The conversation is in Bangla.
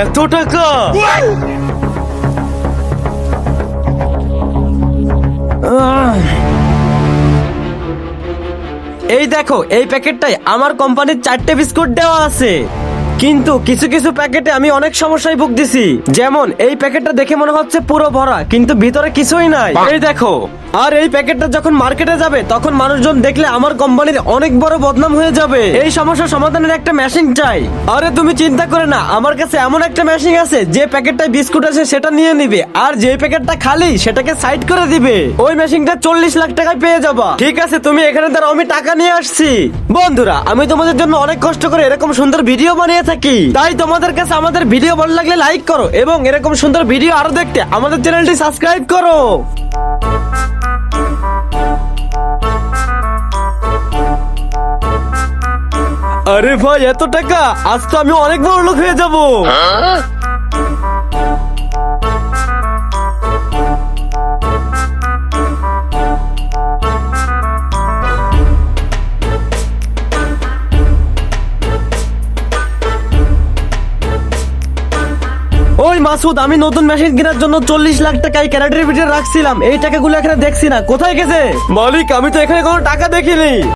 এত টাকা! এই দেখো, এই প্যাকেটটাই আমার কোম্পানির 4টে বিস্কুট দেওয়া আছে, কিন্তু কিছু কিছু প্যাকেটে আমি অনেক সমস্যায় ভুগতেছি। যেমন এই প্যাকেটটা দেখে মনে হচ্ছে পুরো ভরা, কিন্তু ভিতরে কিছুই নাই। এই দেখো, আর এই প্যাকেটটা যখন মার্কেটে যাবে তখন মানুষজন দেখলে আমার কোম্পানির অনেক বড় বদনাম হয়ে যাবে। এই সমস্যা সমাধানের একটা মেশিন চাই। আরে তুমি চিন্তা করে না, আমার কাছে এমন একটা মেশিন আছে যে প্যাকেটটায় বিস্কুট আছে সেটা নিয়ে নিবে, আর যে প্যাকেটটা খালি সেটাকে সাইড করে দিবে। ওই মেশিনটা 40 লাখ টাকায় পেয়ে যাবা। ঠিক আছে, তুমি এখানে দাঁড়াও, আমি টাকা নিয়ে আসছি। বন্ধুরা, আমি তোমাদের জন্য অনেক কষ্ট করে এরকম সুন্দর ভিডিও বানিয়ে থাকি, তাই তোমাদের কাছে আমাদের ভিডিও ভালো লাগলে লাইক করো এবং এরকম সুন্দর ভিডিও আরো দেখতে আমাদের চ্যানেলটি সাবস্ক্রাইব করো। আরে ভাই, এত টাকা! আজ তো আমি অনেক বড় লোক হয়ে যাব। ওই মাসুদ, আমি নতুন মেশিন কেনার জন্য 40 লাখ টাকা এই ক্যারেটের ভিতরে রাখছিলাম, এই টাকাগুলো এখানে দেখছি না, কোথায় গেছে? মালিক, আমি তো এখানে কোনো টাকা দেখিনি।